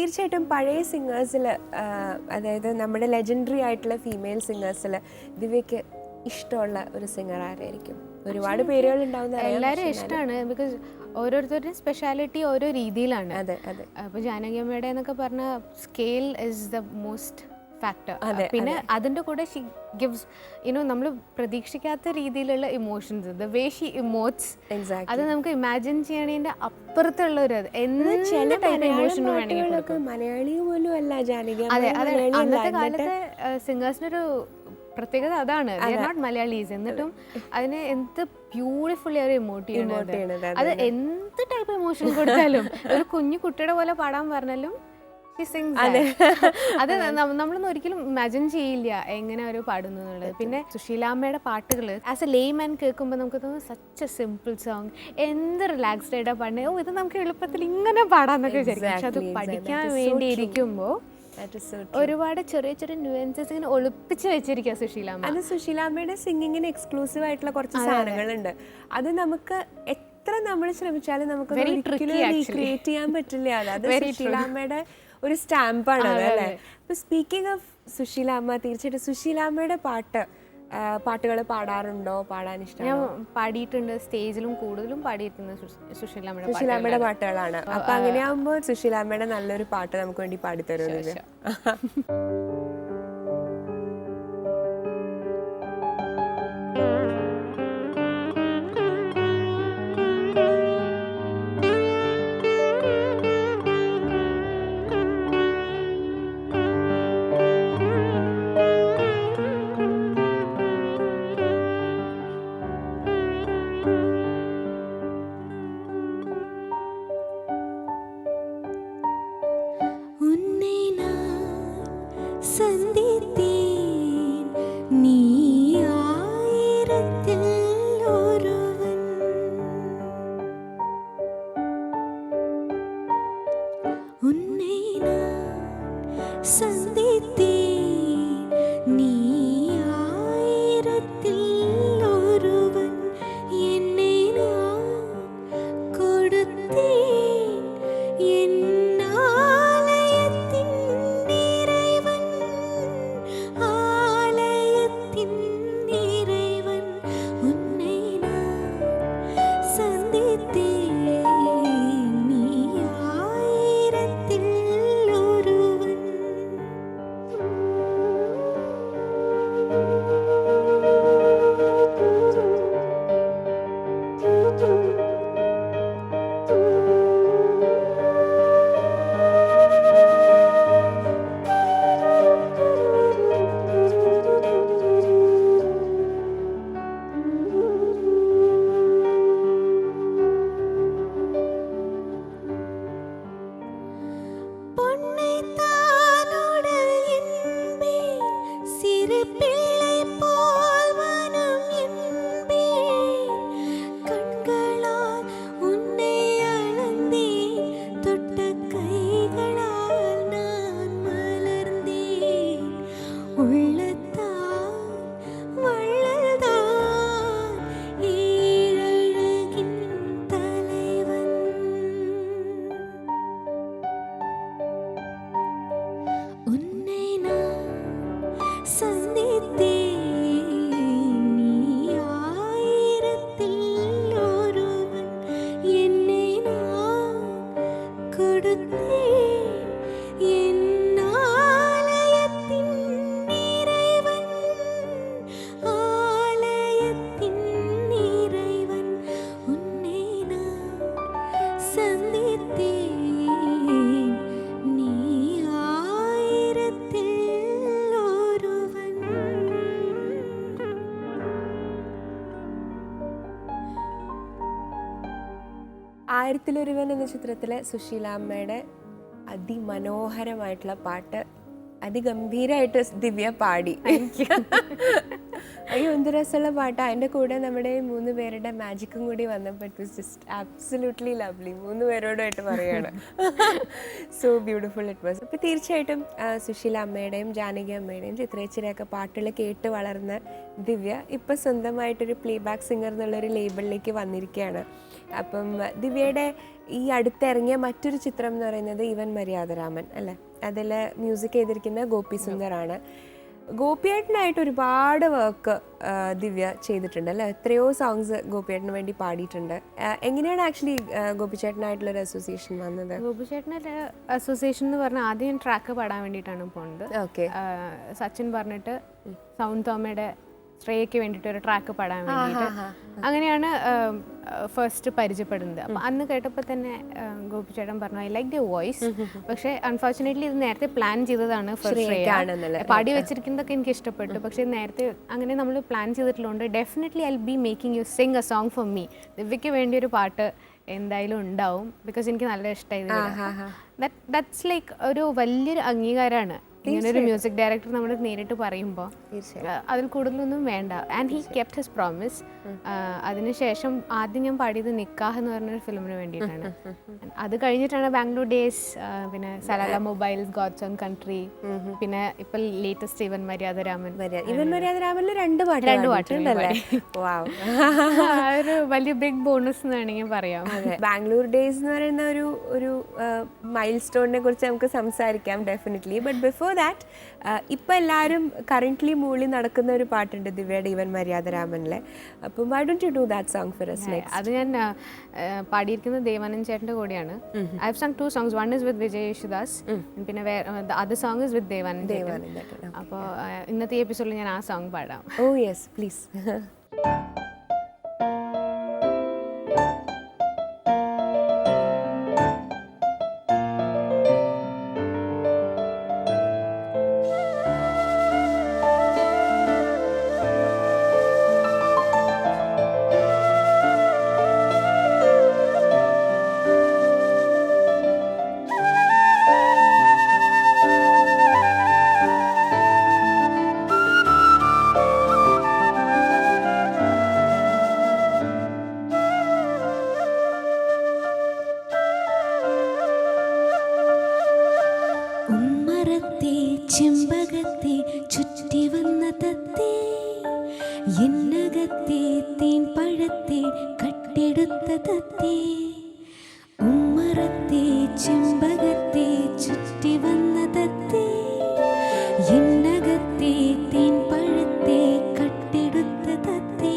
തീർച്ചയായിട്ടും പഴയ സിംഗേഴ്സിൽ, അതായത് നമ്മുടെ ലെജൻഡറി ആയിട്ടുള്ള ഫീമെയിൽ സിംഗേഴ്സിൽ ദിവ്യക്ക് ഇഷ്ടമുള്ള ഒരു സിംഗർ ആരായിരിക്കും? ഒരുപാട് പേരുകൾ ഉണ്ടാവുന്ന എല്ലാവരും ഇഷ്ടമാണ്. ബിക്കോസ് ഓരോരുത്തരുടെയും സ്പെഷ്യാലിറ്റി ഓരോ രീതിയിലാണ്. അതെ അതെ. അപ്പോൾ ജാനകി അമ്മയുടെ എന്നൊക്കെ പറഞ്ഞ scale is the most factor. പിന്നെ അതിൻ്റെ കൂടെ ഷി ഗിവ്സ് നമ്മൾ പ്രതീക്ഷിക്കാത്ത രീതിയിലുള്ള emotions, the way she emotes, അത് നമുക്ക് ഇമാജിൻ ചെയ്യണതിൻ്റെ അപ്പുറത്തുള്ള ഒരു ചില ഇമോഷൻ വേണമെങ്കിൽ മലയാളി പോലും അല്ല ജാനകി. അതെ അതെ, അന്നത്തെ കാലത്തെ സിംഗേഴ്സിനൊരു പ്രത്യേകത അതാണ്. നോട്ട് മലയാളീസ്, എന്നിട്ടും അതിനെ എന്ത് ബ്യൂട്ടിഫുള്ളി അവർ ഇമോട്ട് ചെയ്യണത്. അത് എന്ത് ടൈപ്പ് ഇമോഷൻ കൊടുത്താലും ഒരു കുഞ്ഞു കുട്ടിയുടെ പോലെ പാടാൻ പറഞ്ഞാലും അത് നമ്മളൊന്നും ഒരിക്കലും ഇമാജിൻ ചെയ്യില്ല എങ്ങനെ അവർ പാടുന്നു എന്നുള്ളത്. പിന്നെ സുശീലാമ്മയുടെ പാട്ടുകൾ ആസ് എ ലേമാൻ കേൾക്കുമ്പോൾ നമുക്ക് തോന്നുന്നു സച്ച് എ സിമ്പിൾ സോങ്, എന്ത് റിലാക്സ്ഡ് ആയിട്ടാണ് പാടുന്നത്, ഇത് നമുക്ക് എളുപ്പത്തിൽ ഇങ്ങനെ പാടാന്നൊക്കെ വിചാരിക്കും. പക്ഷെ അത് പഠിക്കാൻ വേണ്ടി ഇരിക്കുമ്പോൾ ഒരുപാട് ചെറിയ ചെറിയ ന്യൂവൻസസ് ഇങ്ങനെ ഒളിപ്പിച്ച് വെച്ചിരിക്കുക സുശീലാമ്മ. അത് സുശീലാമ്മയുടെ സിംഗിങ്ങിന് എക്സ്ക്ലൂസീവ് ആയിട്ടുള്ള കുറച്ച് സാധനങ്ങളുണ്ട്. അത് നമുക്ക് എത്ര നമ്മൾ ശ്രമിച്ചാലും നമുക്ക് ക്രിയേറ്റ് ചെയ്യാൻ പറ്റില്ല. അത് സുശീലാമ്മയുടെ ഒരു സ്റ്റാമ്പാണ് അത്, അല്ലേ? ഇപ്പൊ സ്പീക്കിംഗ് ഓഫ് സുശീലാമ്മ, തീർച്ചയായിട്ടും സുശീലാമ്മയുടെ പാട്ടുകൾ പാടാറുണ്ടോ? പാടാൻ ഇഷ്ടം? ഞാൻ പാടിയിട്ടുണ്ട്, സ്റ്റേജിലും കൂടുതലും പാടിയിട്ടുണ്ട് സുശീലാമ്മയുടെ പാട്ടുകളാണ്. അപ്പൊ അങ്ങനെയാകുമ്പോൾ സുശീലാമ്മയുടെ നല്ലൊരു പാട്ട് നമുക്ക് വേണ്ടി പാടിത്തരുമല്ലോ. ആയിരത്തിലൊരുവൻ എന്ന ചിത്രത്തിലെ സുശീലാമ്മയുടെ അതിമനോഹരമായിട്ടുള്ള പാട്ട് അതിഗംഭീരമായിട്ട് ദിവ്യ പാടി. അയ്യോ എന്ത് രസമുള്ള പാട്ട്. അതിൻ്റെ കൂടെ നമ്മുടെ 3 പേരുടെ മാജിക്കും കൂടി വന്നപ്പോൾ it was just absolutely lovely. 3 പേരോടായിട്ട് പറയുകയാണ്. So beautiful it was. അപ്പോൾ തീർച്ചയായിട്ടും സുശീല അമ്മയുടെയും ജാനകി അമ്മയുടെയും ചിത്രേച്ചിയുടെയൊക്കെ പാട്ടുകൾ കേട്ട് വളർന്ന ദിവ്യ ഇപ്പോൾ സ്വന്തമായിട്ടൊരു പ്ലേ ബാക്ക് സിംഗർ എന്നുള്ളൊരു ലേബിളിലേക്ക് വന്നിരിക്കുകയാണ്. അപ്പം ദിവ്യയുടെ ഈ അടുത്തിറങ്ങിയ മറ്റൊരു ചിത്രം എന്ന് പറയുന്നത് ഇവൻ മര്യാദരാമൻ അല്ലേ? അതിൽ മ്യൂസിക് ചെയ്തിരിക്കുന്ന ഗോപി സുന്ദറാണ്. ഗോപിയേട്ടനായിട്ട് ഒരുപാട് വർക്ക് ദിവ്യ ചെയ്തിട്ടുണ്ട് അല്ലേ? എത്രയോ സോങ്സ് ഗോപിയേട്ടന് വേണ്ടി പാടിയിട്ടുണ്ട്. എങ്ങനെയാണ് ആക്ച്വലി ഗോപിച്ചേട്ടനായിട്ടുള്ളൊരു അസോസിയേഷൻ വന്നത്? ഗോപിച്ചേട്ടൻ്റെ അസോസിയേഷൻ എന്ന് പറഞ്ഞാൽ ആദ്യം ഞാൻ ട്രാക്ക് പാടാൻ വേണ്ടിയിട്ടാണ് പോകുന്നത്. ഓക്കെ. സച്ചിൻ പറഞ്ഞിട്ട് സൗണ്ട് തോമയുടെ ശ്രേയയ്ക്ക് വേണ്ടിയിട്ട് ഒരു ട്രാക്ക് പാടാൻ വേണ്ടിയിട്ട് അങ്ങനെയാണ് ഫസ്റ്റ് പരിചയപ്പെടുന്നത്. അപ്പം അന്ന് കേട്ടപ്പോൾ തന്നെ ഗോപിച്ചേട്ടൻ പറഞ്ഞു ഐ ലൈക്ക് ദ വോയിസ്, പക്ഷേ അൺഫോർച്ചുനേറ്റ്ലി ഇത് നേരത്തെ പ്ലാൻ ചെയ്തതാണ് ഫോർ ശ്രേയ. പാടി വെച്ചിരിക്കുന്നതൊക്കെ എനിക്ക് ഇഷ്ടപ്പെട്ടു, പക്ഷേ നേരത്തെ അങ്ങനെ നമ്മൾ പ്ലാൻ ചെയ്തിട്ടുള്ളതുകൊണ്ട് definitely I will be making you sing a song for me. ദിവ്യയ്ക്ക് വേണ്ടി ഒരു പാട്ട് എന്തായാലും ഉണ്ടാവും, ബിക്കോസ് എനിക്ക് നല്ല ഇഷ്ടമായി. ദാറ്റ്സ് ലൈക്ക് ഒരു വലിയൊരു അംഗീകാരമാണ് ഇങ്ങനൊരു മ്യൂസിക് ഡയറക്ടർ നമ്മൾ നേരിട്ട് പറയുമ്പോൾ. അതിൽ കൂടുതലൊന്നും വേണ്ട. And he kept his promise. അതിനുശേഷം ആദ്യം ഞാൻ പാടിയത് നിക്കാഹ് എന്ന് പറഞ്ഞൊരു ഫിലിമിന് വേണ്ടിയിട്ടാണ്. അത് കഴിഞ്ഞിട്ടാണ് ബാംഗ്ലൂർ ഡേയ്സ്, പിന്നെ Salalah mobiles, God's own country, പിന്നെ ഇപ്പൊ ലേറ്റസ്റ്റ് ഇവൻ മര്യാദരാമൻ. ഇവൻ മര്യാദരാമനിൽ രണ്ട് പാട്ട് ഒരു വലിയ ബിഗ് ബോണസ് എന്ന് വേണമെങ്കിൽ പറയാം. ബാംഗ്ലൂർ ഡേയ്സ് എന്ന് പറയുന്ന ഒരു മൈൽ സ്റ്റോണിനെ കുറിച്ച് നമുക്ക് സംസാരിക്കാം ഡെഫിനറ്റ്ലി. ബട്ട് ബിഫോർ ദാറ്റ് ഇപ്പം എല്ലാവരും കറൻ്റ്ലി മൂളി നടക്കുന്ന ഒരു പാട്ടുണ്ട് ദിവ്യയുടെ ഇവൻ മര്യാദരാമനിലെ. അപ്പം why don't you do that song for us next? അത് ഞാൻ പാടിയിരിക്കുന്നത് ദേവാനന്ദ് ചേട്ടൻ്റെ കൂടെയാണ്. I have sung 2 songs. One is with Vijay Yeshudas, പിന്നെ the other song is with Devanand ചേട്ടൻ. അപ്പോൾ ഇന്നത്തെ എപ്പിസോഡിൽ ഞാൻ ആ സോങ് പാടാം. ഓ യെസ് പ്ലീസ്. ചെമ്പകത്തെ ചുറ്റി വന്ന തത്തേ, എന്നകത്തെ തേൻ പഴത്തെ കട്ടെടുത്ത തത്തേ. ഉമ്മറത്തെ ചെമ്പകത്തെ ചുറ്റി വന്ന തത്തേ, എന്നകത്തെ തേൻ പഴത്തെ കട്ടെടുത്ത തത്തേ.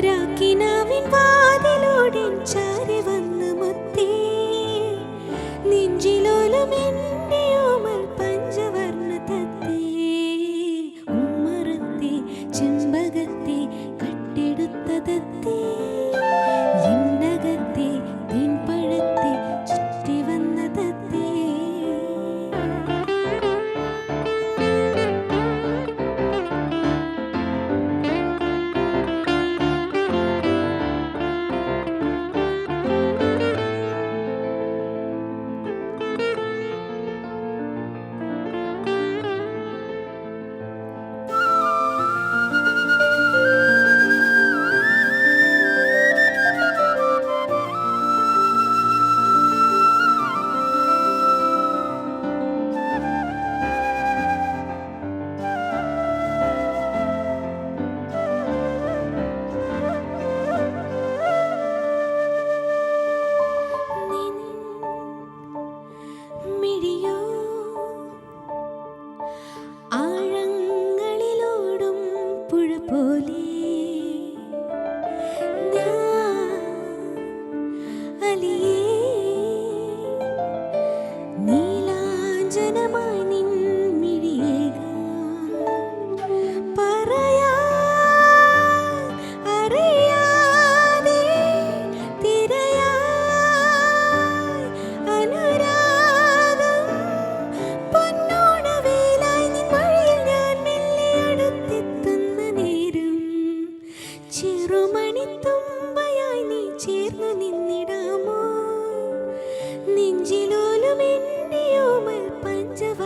രാക്കിനാവിൻ വാതിലോടെ ചാരി വന്ന് മുത്തേ, നെഞ്ചിലോലും ചെമ്പകത്തെ കട്ടെടുത്ത തത്തേ, എന്നകത്തെ തേൻ പഴത്തെ ചുറ്റി വന്ന തത്തേ. ആഴങ്ങളിലോടും പുഴ പോലെ അലിയേ, നീലാഞ്ജനമായി നിൻ മിഴിയേകാൻ പറയാൻ അറിയാതെ തിരയായി അനുരാഗം പൊന്നോണവേലായി നിൻ വഴിയിൽ ഞാൻ മെല്ലെ അടുത്തെത്തുന്ന നേരം ചെറുമണിത്തുമ്പയായി നീ ചേർന്നു നിന്നിടാമോ? നെഞ്ചിലോലും എന്നെയോമൽ പഞ്ചവ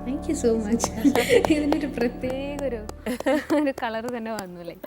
താങ്ക് യു സോ മച്ച്. ഇതിനൊരു പ്രത്യേക ഒരു കളർ തന്നെ വന്നു ലൈക്ക്